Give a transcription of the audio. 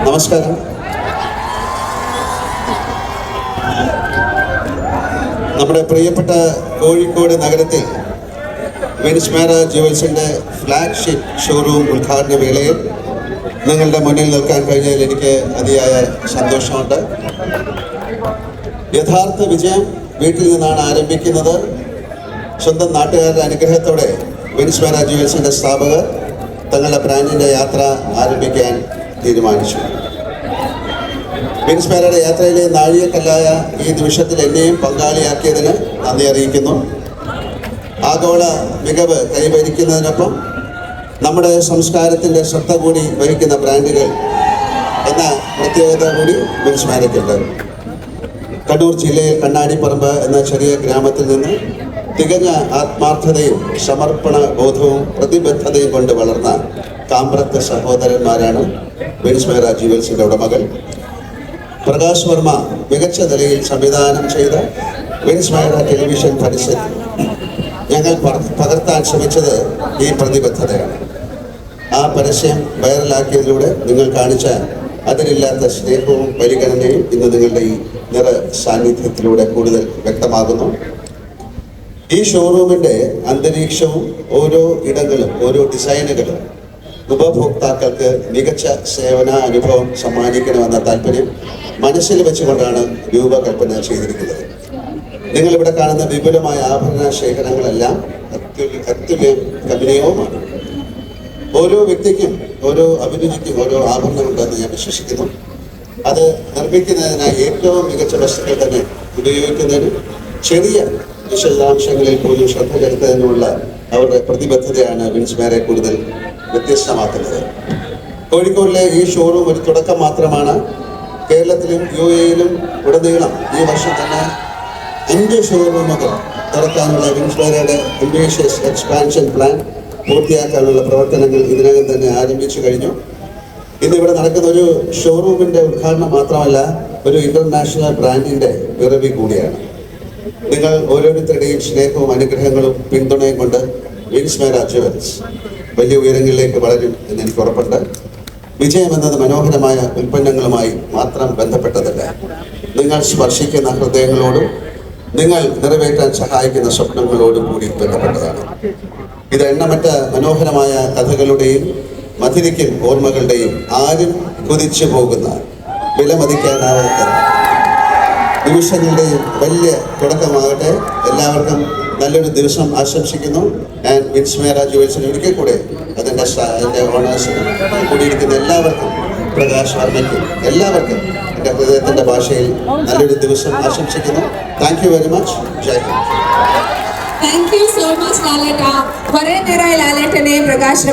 നമസ്കാരം. നമ്മുടെ പ്രിയപ്പെട്ട കോഴിക്കോട് നഗരത്തിൽ വിൻസ്മേര ജുവൽസിൻ്റെ ഫ്ലാഗ്ഷിപ്പ് ഷോറൂം ഉദ്ഘാടന വേളയിൽ നിങ്ങളുടെ മുന്നിൽ നിൽക്കാൻ കഴിഞ്ഞതിൽ എനിക്ക് അതിയായ സന്തോഷമുണ്ട്. യഥാർത്ഥ വിജയം വീട്ടിൽ നിന്നാണ് ആരംഭിക്കുന്നത്. സ്വന്തം നാട്ടുകാരുടെ അനുഗ്രഹത്തോടെ വിൻസ്മേര ജുവൽസിൻ്റെ സ്ഥാപകർ തങ്ങളുടെ ബ്രാൻഡിൻ്റെ യാത്ര ആരംഭിക്കാൻ തീരുമാനിച്ചു. വിൻസ്മേരയുടെ യാത്രയിലെ നാഴികക്കല്ലായ ഈ നിമിഷത്തിൽ എന്നെയും പങ്കാളിയാക്കിയതിന് നന്ദി അറിയിക്കുന്നു. ആഗോള മികവ് കൈവരിക്കുന്നതിനൊപ്പം നമ്മുടെ സംസ്കാരത്തിൻ്റെ ശ്രദ്ധ കൂടി വഹിക്കുന്ന ബ്രാൻഡുകൾ എന്ന പ്രത്യേകത കൂടി വിൻസ്മേരയ്ക്കുണ്ട്. കണ്ണൂർ ജില്ലയിൽ കണ്ണാടിപ്പറമ്പ് എന്ന ചെറിയ ഗ്രാമത്തിൽ നിന്ന് തികഞ്ഞ ആത്മാർത്ഥതയും സമർപ്പണ ബോധവും പ്രതിബദ്ധതയും കൊണ്ട് വളർന്ന കാമ്പ്രത്ത് സഹോദരന്മാരാണ് വിൻസ്മേര ജുവൽസിൻ്റെ ഉടമകൾ. പ്രകാശ് വർമ്മ മികച്ച നിലയിൽ സംവിധാനം ചെയ്ത വിൻസ്മേര ടെലിവിഷൻ പരസ്യം ഞങ്ങൾ പകർത്താൻ ശ്രമിച്ചത് ഈ പ്രതിബദ്ധതയാണ്. ആ പരസ്യം വൈറലാക്കിയതിലൂടെ നിങ്ങൾ കാണിച്ച അതിലില്ലാത്ത സ്നേഹവും പരിഗണനയും ഇന്ന് നിങ്ങളുടെ ഈ നിറ സാന്നിധ്യത്തിലൂടെ കൂടുതൽ വ്യക്തമാകുന്നു. ഈ ഷോറൂമിൻ്റെ അന്തരീക്ഷവും ഓരോ ഇടങ്ങളും ഓരോ ഡിസൈനുകളും ഉപഭോക്താക്കൾക്ക് മികച്ച സേവന അനുഭവം സമ്മാനിക്കണമെന്ന താല്പര്യം മനസ്സിൽ വെച്ചുകൊണ്ടാണ് രൂപകൽപ്പന ചെയ്തിരിക്കുന്നത്. നിങ്ങളിവിടെ കാണുന്ന വിപുലമായ ആഭരണ ശേഖരങ്ങളെല്ലാം അത്യുല്യവുമാണ്. ഓരോ വ്യക്തിക്കും ഓരോ അഭിരുചിക്കും ഓരോ ആഭരണമുണ്ടെന്ന് ഞാൻ വിശ്വസിക്കുന്നു. അത് നിർമ്മിക്കുന്നതിനായി ഏറ്റവും മികച്ച വസ്തുക്കൾ തന്നെ ഉപയോഗിക്കുന്നതിനും ചെറിയ വിശദാംശങ്ങളിൽ പോലും ശ്രദ്ധ ചെലുത്തുന്നതിനുള്ള അവരുടെ പ്രതിബദ്ധതയാണ് വിൻസ്മേരയെ കൂടുതൽ വ്യത്യസ്തമാക്കുന്നത്. കോഴിക്കോടിലെ ഈ ഷോറൂം ഒരു തുടക്കം മാത്രമാണ്. കേരളത്തിലും UAE-യിലും ഉടനീളം ഈ വർഷം തന്നെ 5 ഷോറൂമുകൾ തുറക്കാനുള്ള വിൻസ്മേരയുടെ അംബീഷ്യസ് എക്സ്പാൻഷൻ പ്ലാൻ പൂർത്തിയാക്കാനുള്ള പ്രവർത്തനങ്ങൾ ഇതിനകം തന്നെ ആരംഭിച്ചു കഴിഞ്ഞു. ഇന്നിവിടെ നടക്കുന്ന ഒരു ഷോറൂമിൻ്റെ ഉദ്ഘാടനം മാത്രമല്ല, ഒരു ഇൻ്റർനാഷണൽ ബ്രാൻഡിൻ്റെ പിറവി കൂടിയാണ്. നിങ്ങൾ ഓരോരുത്തരുടെയും സ്നേഹവും അനുഗ്രഹങ്ങളും പിന്തുണയും കൊണ്ട് വിൻസ്മേര ജുവൽസ് വലിയ ഉയരങ്ങളിലേക്ക് വളരും എന്ന് എനിക്ക് ഉറപ്പുണ്ട്. വിജയം എന്നത് മനോഹരമായ ഉൽപ്പന്നങ്ങളുമായി മാത്രം ബന്ധപ്പെട്ടതല്ല, നിങ്ങൾ സ്പർശിക്കുന്ന ഹൃദയങ്ങളോടും നിങ്ങൾ നിറവേറ്റാൻ സഹായിക്കുന്ന സ്വപ്നങ്ങളോടും കൂടി ബന്ധപ്പെട്ടതാണ്. ഇത് എണ്ണമറ്റ മനോഹരമായ കഥകളുടെയും മധുരിക്കും ഓർമ്മകളുടെയും ആരും കുതിച്ചു പോകുന്ന വിലമതിക്കാനാവാത്ത നിമിഷങ്ങളുടെയും വലിയ തുടക്കമാകട്ടെ. എല്ലാവർക്കും നല്ലൊരു ദിവസം ആശംസിക്കുന്നു. ആൻഡ് വിൻസ്മേര ജുവൽസിന് ഒരിക്കൽ കൂടെ അതിൻ്റെ ഓണേഴ്സിനും കൂടിയിരിക്കുന്ന എല്ലാവർക്കും, പ്രകാശ് വർമ്മയ്ക്കും എല്ലാവർക്കും എൻ്റെ ഹൃദയത്തിൻ്റെ ഭാഷയിൽ നല്ലൊരു ദിവസം ആശംസിക്കുന്നു. Thank you very much. Jai Hind. Thank you so much, ലാലേട്ട. കുറേ നേരമായി ലാലേട്ടനെ പ്രകാശ്